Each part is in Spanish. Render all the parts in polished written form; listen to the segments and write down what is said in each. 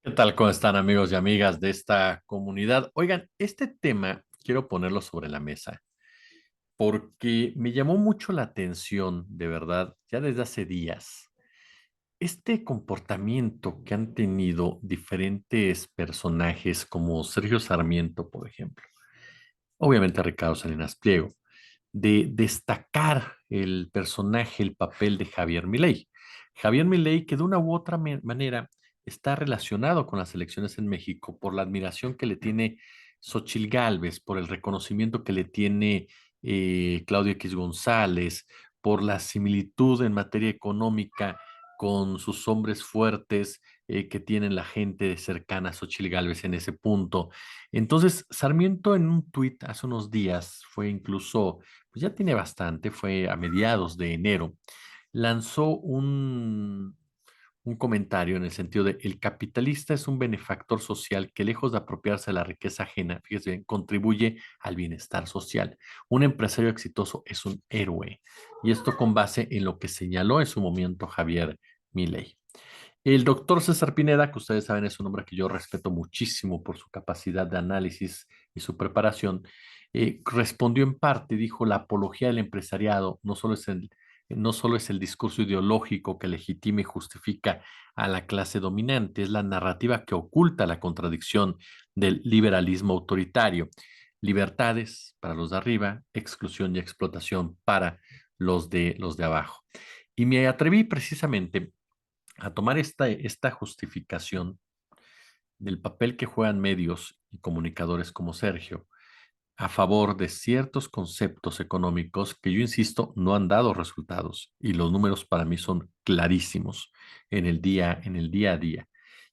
¿Qué tal? ¿Cómo están amigos y amigas de esta comunidad? Oigan, este tema quiero ponerlo sobre la mesa porque me llamó mucho la atención, de verdad, ya desde hace días, este comportamiento que han tenido diferentes personajes como Sergio Sarmiento, por ejemplo, obviamente Ricardo Salinas Pliego, de destacar el personaje, el papel de Javier Milei. Javier Milei, que de una u otra manera está relacionado con las elecciones en México por la admiración que le tiene Xochitl Gálvez, por el reconocimiento que le tiene Claudio X González, por la similitud en materia económica con sus hombres fuertes que tienen la gente cercana a Xochitl Gálvez en ese punto. Entonces, Sarmiento en un tuit hace unos días fue incluso pues ya tiene bastante, fue a mediados de enero, lanzó un comentario en el sentido de el capitalista es un benefactor social que lejos de apropiarse de la riqueza ajena, fíjese bien, contribuye al bienestar social. Un empresario exitoso es un héroe. Y esto con base en lo que señaló en su momento Javier Milei. El doctor César Pineda, que ustedes saben es un hombre que yo respeto muchísimo por su capacidad de análisis y su preparación, respondió en parte, dijo, la apología del empresariado no solo es el discurso ideológico que legitima y justifica a la clase dominante, es la narrativa que oculta la contradicción del liberalismo autoritario. Libertades para los de arriba, exclusión y explotación para los de abajo. Y me atreví precisamente a tomar esta justificación del papel que juegan medios y comunicadores como Sergio a favor de ciertos conceptos económicos que yo insisto no han dado resultados y los números para mí son clarísimos en el día a día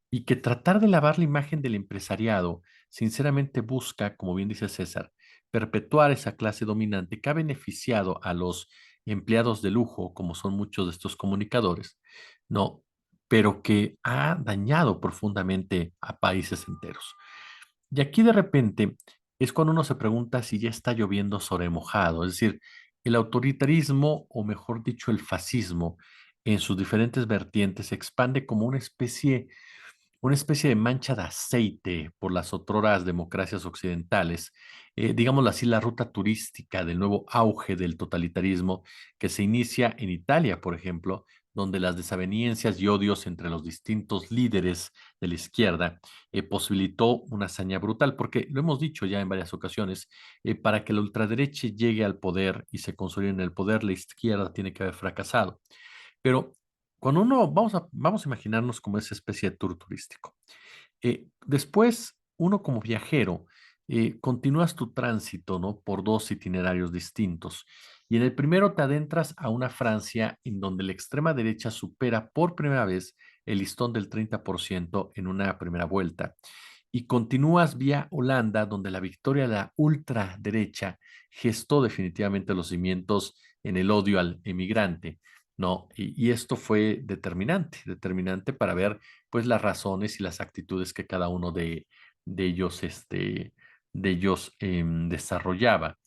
y que tratar de lavar la imagen del empresariado sinceramente busca, como bien dice César, perpetuar esa clase dominante que ha beneficiado a los empleados de lujo, como son muchos de estos comunicadores, no, pero que ha dañado profundamente a países enteros. Y aquí de repente es cuando uno se pregunta si ya está lloviendo sobre mojado, es decir, el autoritarismo, o mejor dicho, el fascismo, en sus diferentes vertientes se expande como una especie de mancha de aceite por las otroras democracias occidentales, digámoslo así, la ruta turística del nuevo auge del totalitarismo que se inicia en Italia, por ejemplo, donde las desavenencias y odios entre los distintos líderes de la izquierda posibilitó una hazaña brutal, porque lo hemos dicho ya en varias ocasiones, para que la ultraderecha llegue al poder y se consolide en el poder, la izquierda tiene que haber fracasado. Pero cuando uno, vamos a imaginarnos como esa especie de tour turístico. Después, uno como viajero, continúas tu tránsito, ¿no? Por dos itinerarios distintos. Y en el primero te adentras a una Francia en donde la extrema derecha supera por primera vez el listón del 30% en una primera vuelta. Y continúas vía Holanda, donde la victoria de la ultraderecha gestó definitivamente los cimientos en el odio al emigrante. No, y esto fue determinante para ver pues las razones y las actitudes que cada uno de ellos, de ellos desarrollaba.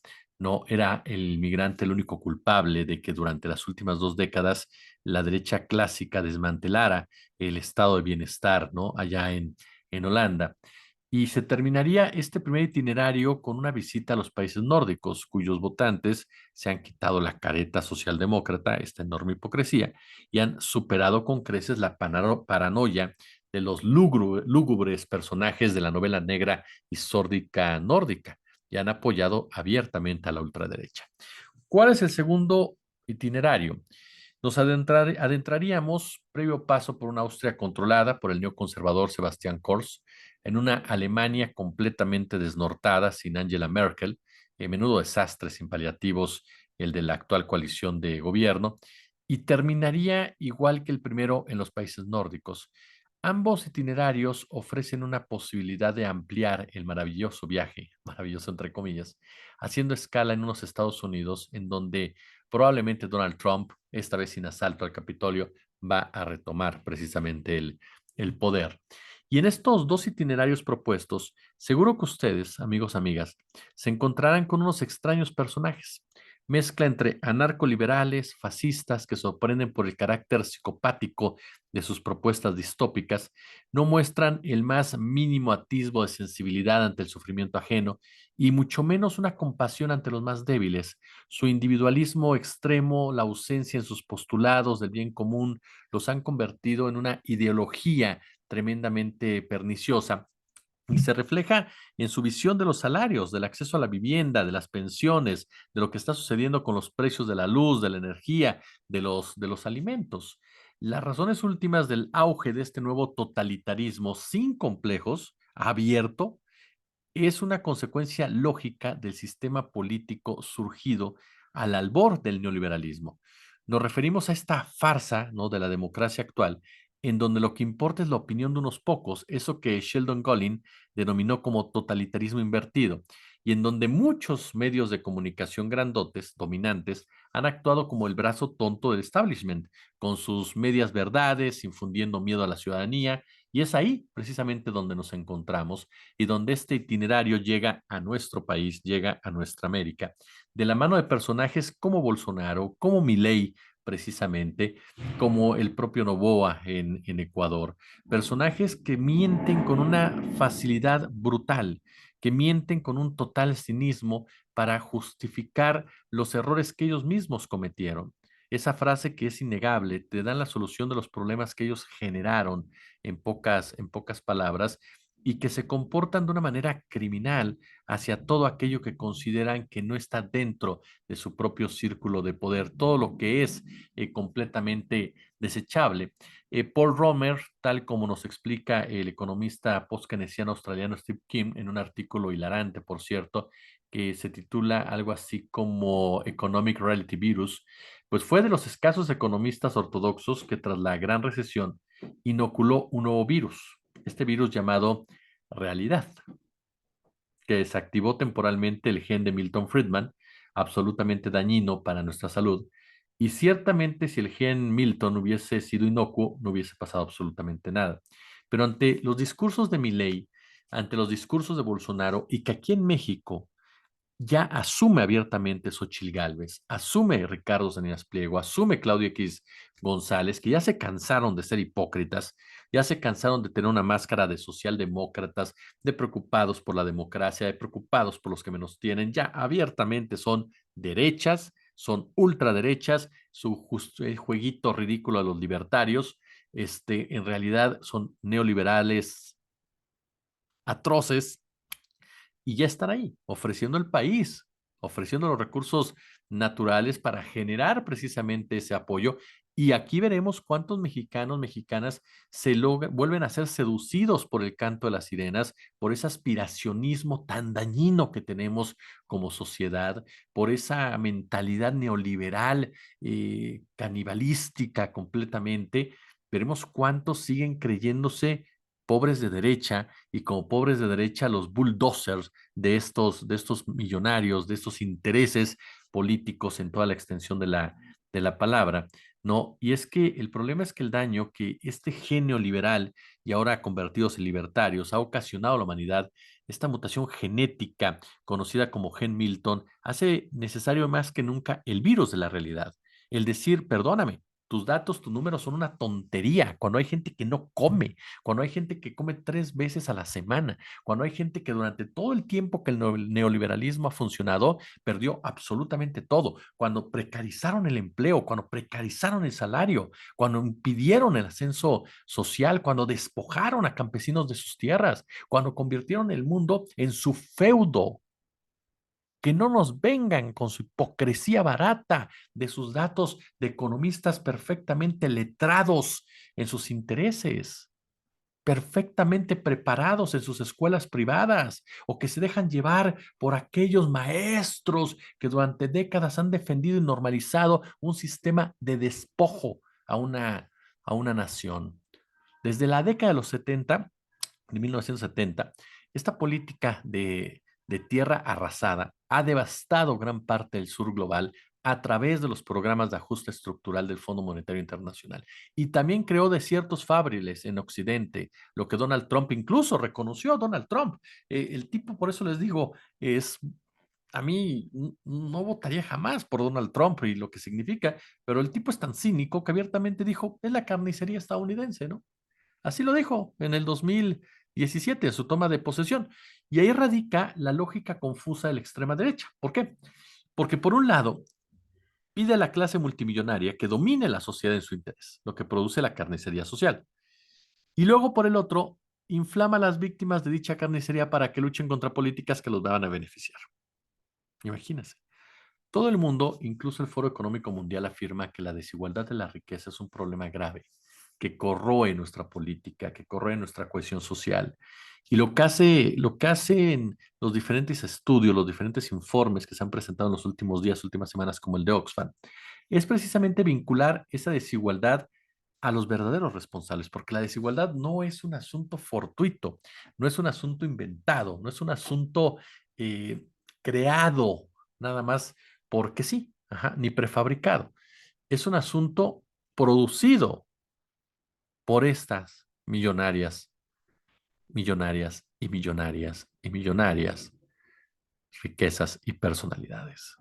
No era el migrante el único culpable de que durante las últimas 2 décadas la derecha clásica desmantelara el estado de bienestar, ¿no? Allá en Holanda. Y se terminaría este primer itinerario con una visita a los países nórdicos, cuyos votantes se han quitado la careta socialdemócrata, esta enorme hipocresía, y han superado con creces la paranoia de los lúgubres personajes de la novela negra y sórdica nórdica, y han apoyado abiertamente a la ultraderecha. ¿Cuál es el segundo itinerario? Adentraríamos, previo paso por una Austria controlada por el neoconservador Sebastián Kurz, en una Alemania completamente desnortada, sin Angela Merkel, menudo desastre sin paliativos, el de la actual coalición de gobierno, y terminaría igual que el primero en los países nórdicos. Ambos itinerarios ofrecen una posibilidad de ampliar el maravilloso viaje, maravilloso entre comillas, haciendo escala en unos Estados Unidos en donde probablemente Donald Trump, esta vez sin asalto al Capitolio, va a retomar precisamente el poder. Y en estos dos itinerarios propuestos, seguro que ustedes, amigos, amigas, se encontrarán con unos extraños personajes. Mezcla entre anarcoliberales, fascistas que sorprenden por el carácter psicopático de sus propuestas distópicas, no muestran el más mínimo atisbo de sensibilidad ante el sufrimiento ajeno y mucho menos una compasión ante los más débiles. Su individualismo extremo, la ausencia en sus postulados del bien común, los han convertido en una ideología tremendamente perniciosa y se refleja en su visión de los salarios, del acceso a la vivienda, de las pensiones, de lo que está sucediendo con los precios de la luz, de la energía, de los alimentos. Las razones últimas del auge de este nuevo totalitarismo sin complejos, abierto, es una consecuencia lógica del sistema político surgido al albor del neoliberalismo. Nos referimos a esta farsa, ¿no?, de la democracia actual, en donde lo que importa es la opinión de unos pocos, eso que Sheldon Golin denominó como totalitarismo invertido, y en donde muchos medios de comunicación grandotes, dominantes, han actuado como el brazo tonto del establishment, con sus medias verdades, infundiendo miedo a la ciudadanía, y es ahí precisamente donde nos encontramos y donde este itinerario llega a nuestro país, llega a nuestra América, de la mano de personajes como Bolsonaro, como Milei, precisamente, como el propio Noboa en Ecuador. Personajes que mienten con una facilidad brutal, que mienten con un total cinismo para justificar los errores que ellos mismos cometieron. Esa frase que es innegable, te dan la solución de los problemas que ellos generaron en pocas palabras, y que se comportan de una manera criminal hacia todo aquello que consideran que no está dentro de su propio círculo de poder, todo lo que es completamente desechable. Paul Romer, tal como nos explica el economista post-keynesiano australiano Steve Kim en un artículo hilarante, por cierto, que se titula algo así como Economic Reality Virus, pues fue de los escasos economistas ortodoxos que tras la gran recesión inoculó un nuevo virus, este virus llamado realidad, que desactivó temporalmente el gen de Milton Friedman, absolutamente dañino para nuestra salud. Y ciertamente si el gen Milton hubiese sido inocuo, no hubiese pasado absolutamente nada. Pero ante los discursos de Milei, ante los discursos de Bolsonaro, y que aquí en México ya asume abiertamente Xochitl Gálvez, asume Ricardo Salinas Pliego, asume Claudio X González, que ya se cansaron de ser hipócritas, ya se cansaron de tener una máscara de socialdemócratas, de preocupados por la democracia, de preocupados por los que menos tienen, ya abiertamente son derechas, son ultraderechas, jueguito ridículo a los libertarios, en realidad son neoliberales atroces, y ya están ahí, ofreciendo el país, ofreciendo los recursos naturales para generar precisamente ese apoyo. Y aquí veremos cuántos mexicanos, mexicanas vuelven a ser seducidos por el canto de las sirenas, por ese aspiracionismo tan dañino que tenemos como sociedad, por esa mentalidad neoliberal, canibalística completamente. Veremos cuántos siguen creyéndose pobres de derecha, y como pobres de derecha los bulldozers de estos millonarios, de estos intereses políticos en toda la extensión de la palabra, ¿no? Y es que el problema es que el daño que este genio liberal y ahora convertidos en libertarios ha ocasionado a la humanidad, esta mutación genética conocida como gen Milton, hace necesario más que nunca el virus de la realidad. El decir, perdóname, tus datos, tus números son una tontería cuando hay gente que no come, cuando hay gente que come 3 veces a la semana, cuando hay gente que durante todo el tiempo que el neoliberalismo ha funcionado, perdió absolutamente todo, cuando precarizaron el empleo, cuando precarizaron el salario, cuando impidieron el ascenso social, cuando despojaron a campesinos de sus tierras, cuando convirtieron el mundo en su feudo. Que no nos vengan con su hipocresía barata de sus datos de economistas perfectamente letrados en sus intereses, perfectamente preparados en sus escuelas privadas, o que se dejan llevar por aquellos maestros que durante décadas han defendido y normalizado un sistema de despojo a una nación. Desde la década de los 70, de 1970, esta política de tierra arrasada ha devastado gran parte del sur global a través de los programas de ajuste estructural del Fondo Monetario Internacional. Y también creó desiertos fabriles en Occidente, lo que Donald Trump incluso reconoció a Donald Trump. El tipo, por eso les digo, es a mí no votaría jamás por Donald Trump y lo que significa, pero el tipo es tan cínico que abiertamente dijo, es la carnicería estadounidense, ¿no? Así lo dijo en el 2017, en su toma de posesión. Y ahí radica la lógica confusa de la extrema derecha. ¿Por qué? Porque por un lado, pide a la clase multimillonaria que domine la sociedad en su interés, lo que produce la carnicería social. Y luego, por el otro, inflama a las víctimas de dicha carnicería para que luchen contra políticas que los van a beneficiar. Imagínense. Todo el mundo, incluso el Foro Económico Mundial, afirma que la desigualdad de la riqueza es un problema grave, que corroe nuestra política, que corroe nuestra cohesión social. Y lo que hacen los diferentes estudios, los diferentes informes que se han presentado en los últimos días, últimas semanas, como el de Oxfam, es precisamente vincular esa desigualdad a los verdaderos responsables, porque la desigualdad no es un asunto fortuito, no es un asunto inventado, no es un asunto eh, creado nada más porque sí, ajá, ni prefabricado. Es un asunto producido por estas millonarias, millonarias y millonarias y millonarias riquezas y personalidades.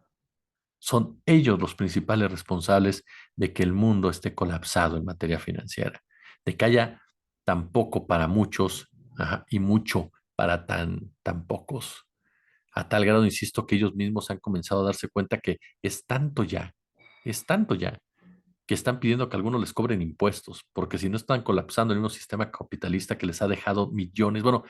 Son ellos los principales responsables de que el mundo esté colapsado en materia financiera, de que haya tan poco para muchos, ajá, y mucho para tan pocos. A tal grado, insisto, que ellos mismos han comenzado a darse cuenta que es tanto ya, que están pidiendo que algunos les cobren impuestos, porque si no están colapsando en un sistema capitalista que les ha dejado millones, bueno,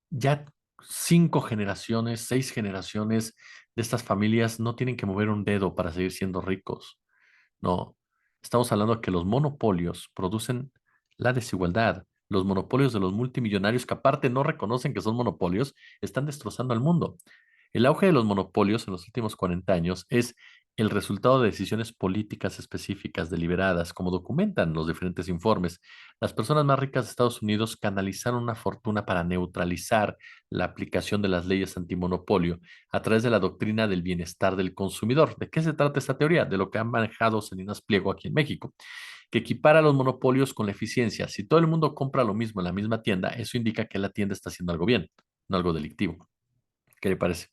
ya 5 generaciones, 6 generaciones de estas familias no tienen que mover un dedo para seguir siendo ricos. No, estamos hablando de que los monopolios producen la desigualdad. Los monopolios de los multimillonarios que aparte no reconocen que son monopolios, están destrozando al mundo. El auge de los monopolios en los últimos 40 años es el resultado de decisiones políticas específicas, deliberadas, como documentan los diferentes informes. Las personas más ricas de Estados Unidos canalizaron una fortuna para neutralizar la aplicación de las leyes antimonopolio a través de la doctrina del bienestar del consumidor. ¿De qué se trata esta teoría? De lo que han manejado Salinas Pliego aquí en México, que equipara los monopolios con la eficiencia. Si todo el mundo compra lo mismo en la misma tienda, eso indica que la tienda está haciendo algo bien, no algo delictivo. ¿Qué le parece?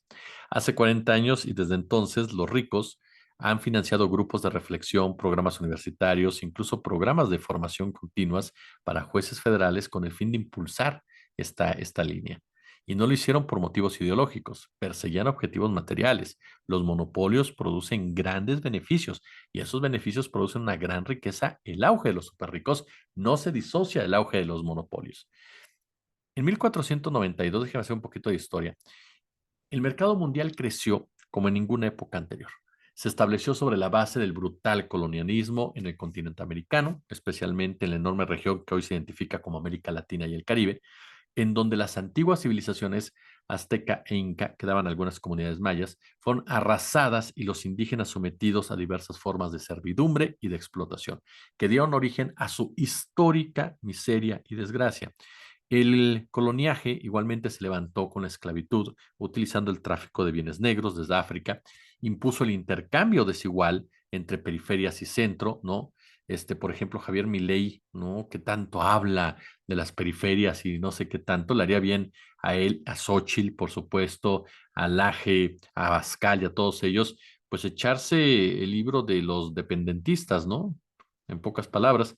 Hace 40 años y desde entonces los ricos han financiado grupos de reflexión, programas universitarios, incluso programas de formación continuas para jueces federales con el fin de impulsar esta línea. Y no lo hicieron por motivos ideológicos, perseguían objetivos materiales. Los monopolios producen grandes beneficios y esos beneficios producen una gran riqueza. El auge de los superricos no se disocia del auge de los monopolios. En 1492, déjeme hacer un poquito de historia. El mercado mundial creció como en ninguna época anterior. Se estableció sobre la base del brutal colonialismo en el continente americano, especialmente en la enorme región que hoy se identifica como América Latina y el Caribe, en donde las antiguas civilizaciones azteca e inca, que daban algunas comunidades mayas, fueron arrasadas y los indígenas sometidos a diversas formas de servidumbre y de explotación, que dieron origen a su histórica miseria y desgracia. El coloniaje igualmente se levantó con la esclavitud, utilizando el tráfico de bienes negros desde África, impuso el intercambio desigual entre periferias y centro, ¿no? Por ejemplo, Javier Milei, ¿no? Que tanto habla de las periferias y no sé qué tanto, le haría bien a él, a Xóchitl, por supuesto, a Laje, a Abascal y a todos ellos, pues echarse el libro de los dependentistas, ¿no? En pocas palabras,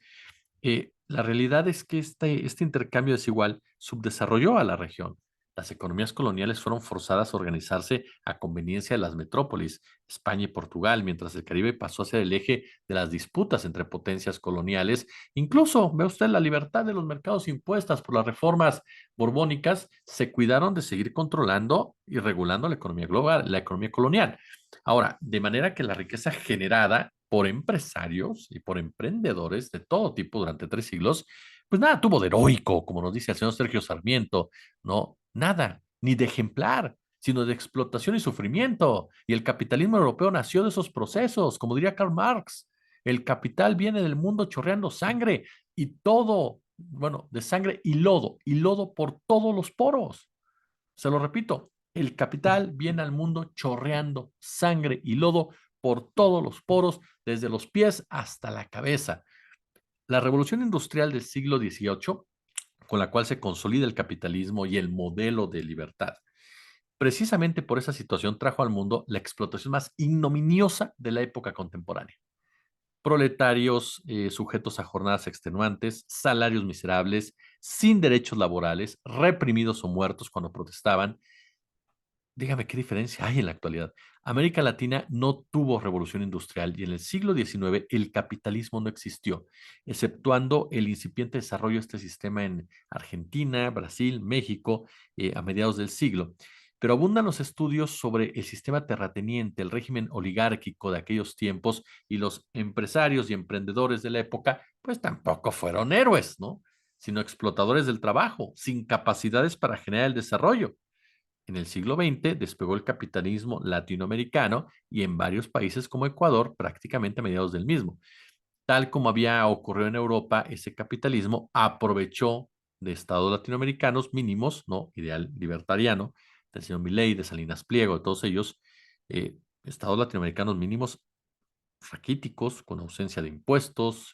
la realidad es que este intercambio desigual subdesarrolló a la región. Las economías coloniales fueron forzadas a organizarse a conveniencia de las metrópolis, España y Portugal, mientras el Caribe pasó a ser el eje de las disputas entre potencias coloniales. Incluso, ve usted, la libertad de los mercados impuestas por las reformas borbónicas se cuidaron de seguir controlando y regulando la economía global, la economía colonial. Ahora, de manera que la riqueza generada por empresarios y por emprendedores de todo tipo durante 3 siglos, pues nada tuvo de heroico, como nos dice el señor Sergio Sarmiento, no, nada, ni de ejemplar, sino de explotación y sufrimiento. Y el capitalismo europeo nació de esos procesos, como diría Karl Marx. El capital viene del mundo chorreando sangre y todo, bueno, de sangre y lodo por todos los poros. Se lo repito, el capital viene al mundo chorreando sangre y lodo por todos los poros, desde los pies hasta la cabeza. La revolución industrial del siglo XVIII, con la cual se consolida el capitalismo y el modelo de libertad, Precisamente por esa situación trajo al mundo la explotación más ignominiosa de la época contemporánea. Proletarios sujetos a jornadas extenuantes, salarios miserables, sin derechos laborales, reprimidos o muertos cuando protestaban. Dígame qué diferencia hay en la actualidad. América Latina no tuvo revolución industrial y en el siglo XIX el capitalismo no existió, exceptuando el incipiente desarrollo de este sistema en Argentina, Brasil, México, a mediados del siglo. Pero abundan los estudios sobre el sistema terrateniente, el régimen oligárquico de aquellos tiempos, y los empresarios y emprendedores de la época, pues tampoco fueron héroes, ¿no? Sino explotadores del trabajo, sin capacidades para generar el desarrollo. En el siglo XX despegó el capitalismo latinoamericano y en varios países como Ecuador prácticamente a mediados del mismo. Tal como había ocurrido en Europa, ese capitalismo aprovechó de estados latinoamericanos mínimos, ¿no? Ideal libertariano, del señor Milei, de Salinas Pliego, de todos ellos, estados latinoamericanos mínimos raquíticos, con ausencia de impuestos,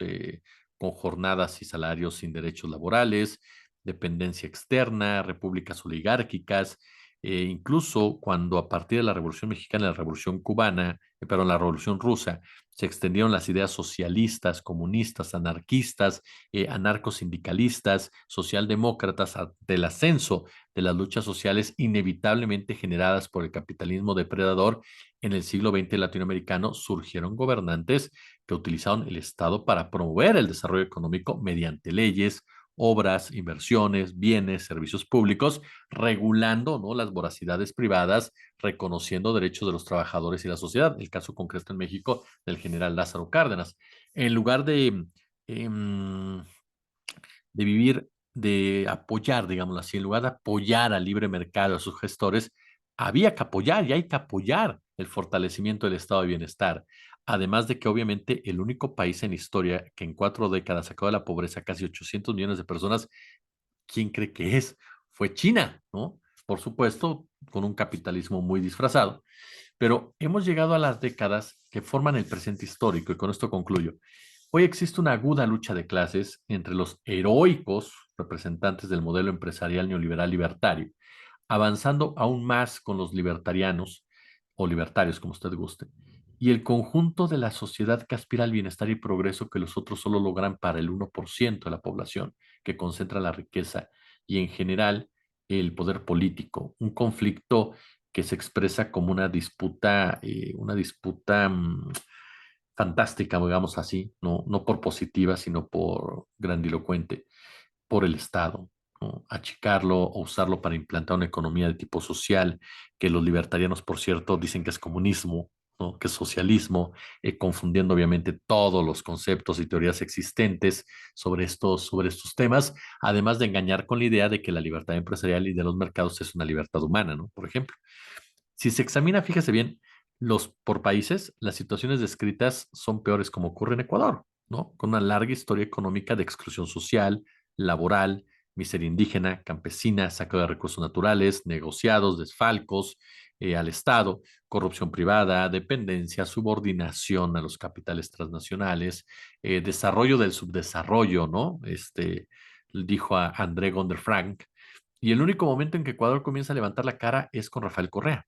con jornadas y salarios sin derechos laborales, dependencia externa, repúblicas oligárquicas, incluso cuando a partir de la Revolución Mexicana, la Revolución Cubana, perdón, la Revolución Rusa, se extendieron las ideas socialistas, comunistas, anarquistas, anarcosindicalistas, socialdemócratas, del ascenso de las luchas sociales inevitablemente generadas por el capitalismo depredador. En el siglo XX latinoamericano surgieron gobernantes que utilizaron el Estado para promover el desarrollo económico mediante leyes, obras, inversiones, bienes, servicios públicos, regulando, ¿no?, las voracidades privadas, reconociendo derechos de los trabajadores y la sociedad. El caso concreto en México del general Lázaro Cárdenas. En lugar em, de vivir, de apoyar, digámoslo así, en lugar de apoyar al libre mercado, a sus gestores, había que apoyar y hay que apoyar el fortalecimiento del estado de bienestar. Además de que obviamente el único país en historia que en 4 décadas sacó de la pobreza casi 800 millones de personas, ¿quién cree que es? Fue China, ¿no? Por supuesto, con un capitalismo muy disfrazado. Pero hemos llegado a las décadas que forman el presente histórico y con esto concluyo. Hoy existe una aguda lucha de clases entre los heroicos representantes del modelo empresarial neoliberal libertario, avanzando aún más con los libertarianos o libertarios, como usted guste, y el conjunto de la sociedad que aspira al bienestar y progreso que los otros solo logran para el 1% de la población, que concentra la riqueza y en general el poder político, un conflicto que se expresa como una disputa fantástica, digamos así, no, no por positiva, sino por grandilocuente, por el Estado, ¿no? Achicarlo o usarlo para implantar una economía de tipo social, que los libertarianos, por cierto, dicen que es comunismo, ¿no?, que es socialismo, confundiendo obviamente todos los conceptos y teorías existentes sobre estos temas, además de engañar con la idea de que la libertad empresarial y de los mercados es una libertad humana, ¿no? Por ejemplo. Si se examina, fíjese bien, los por países, las situaciones descritas son peores como ocurre en Ecuador, ¿no? Con una larga historia económica de exclusión social, laboral, miseria indígena, campesina, saqueo de recursos naturales, negociados, desfalcos al Estado, corrupción privada, dependencia, subordinación a los capitales transnacionales, desarrollo del subdesarrollo, ¿no? Dijo a André Gonder-Frank. Y el único momento en que Ecuador comienza a levantar la cara es con Rafael Correa,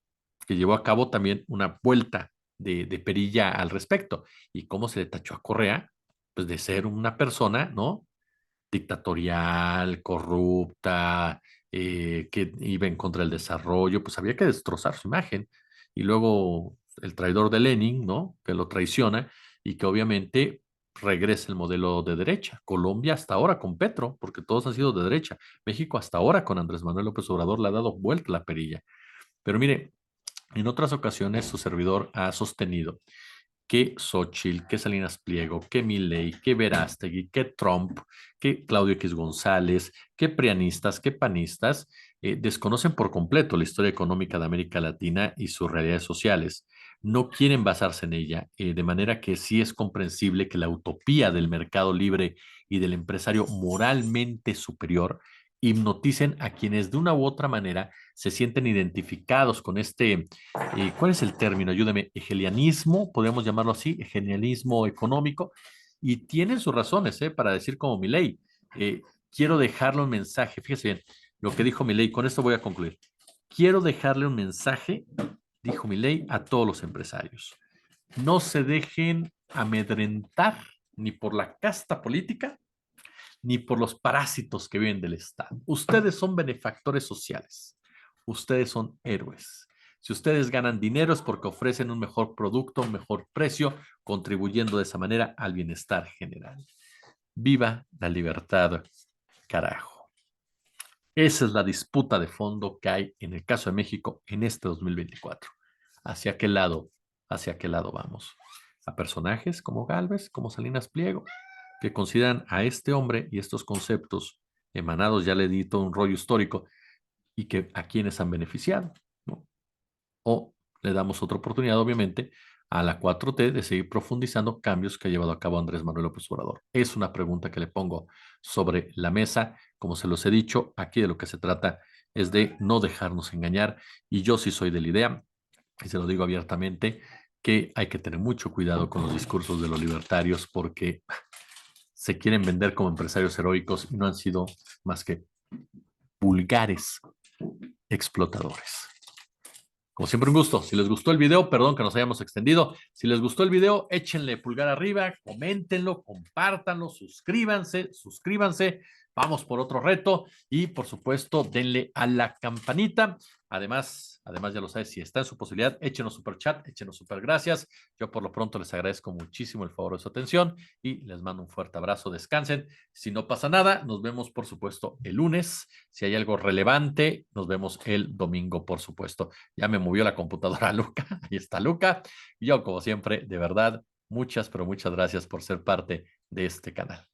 que llevó a cabo también una vuelta de perilla al respecto. ¿Y cómo se le tachó a Correa? Pues de ser una persona, ¿no?, dictatorial, corrupta, que iba en contra del desarrollo, pues había que destrozar su imagen. Y luego el traidor de Lenin, ¿no?, que lo traiciona y que obviamente regresa el modelo de derecha. Colombia hasta ahora con Petro, porque todos han sido de derecha. México hasta ahora con Andrés Manuel López Obrador le ha dado vuelta la perilla. Pero mire, en otras ocasiones su servidor ha sostenido que Xochitl, que Salinas Pliego, que Milei, que Verástegui, que Trump, que Claudio X González, que prianistas, que panistas, desconocen por completo la historia económica de América Latina y sus realidades sociales. No quieren basarse en ella, de manera que sí es comprensible que la utopía del mercado libre y del empresario moralmente superior hipnoticen a quienes de una u otra manera se sienten identificados con ¿cuál es el término? Ayúdeme, hegelianismo, podemos llamarlo así, hegelianismo económico, y tienen sus razones, para decir como Milei. Quiero dejarle un mensaje, fíjese bien, lo que dijo Milei, con esto voy a concluir. Quiero dejarle un mensaje, dijo Milei, a todos los empresarios. No se dejen amedrentar ni por la casta política, ni por los parásitos que viven del Estado. Ustedes son benefactores sociales. Ustedes son héroes. Si ustedes ganan dinero es porque ofrecen un mejor producto, un mejor precio, contribuyendo de esa manera al bienestar general. Viva la libertad, carajo. Esa es la disputa de fondo que hay en el caso de México en este 2024. Hacia qué lado vamos? A personajes como Gálvez, como Salinas Pliego, que consideran a este hombre y estos conceptos emanados, ya le di todo un rollo histórico, y que a quienes han beneficiado, ¿no? O le damos otra oportunidad, obviamente, a la 4T de seguir profundizando cambios que ha llevado a cabo Andrés Manuel López Obrador. Es una pregunta que le pongo sobre la mesa. Como se los he dicho, aquí de lo que se trata es de no dejarnos engañar. Y yo sí soy de la idea, y se lo digo abiertamente, que hay que tener mucho cuidado con los discursos de los libertarios porque se quieren vender como empresarios heroicos y no han sido más que vulgares explotadores. Como siempre, un gusto. Si les gustó el video, perdón que nos hayamos extendido. Si les gustó el video, échenle pulgar arriba, coméntenlo, compártanlo, suscríbanse. Vamos por otro reto y, por supuesto, denle a la campanita. Además, ya lo sabes, si está en su posibilidad, échenos super chat, échenos super gracias. Yo por lo pronto les agradezco muchísimo el favor de su atención y les mando un fuerte abrazo. Descansen. Si no pasa nada, nos vemos, por supuesto, el lunes. Si hay algo relevante, nos vemos el domingo, por supuesto. Ya me movió la computadora Luca. Ahí está Luca. Y yo, como siempre, de verdad, muchas, pero muchas gracias por ser parte de este canal.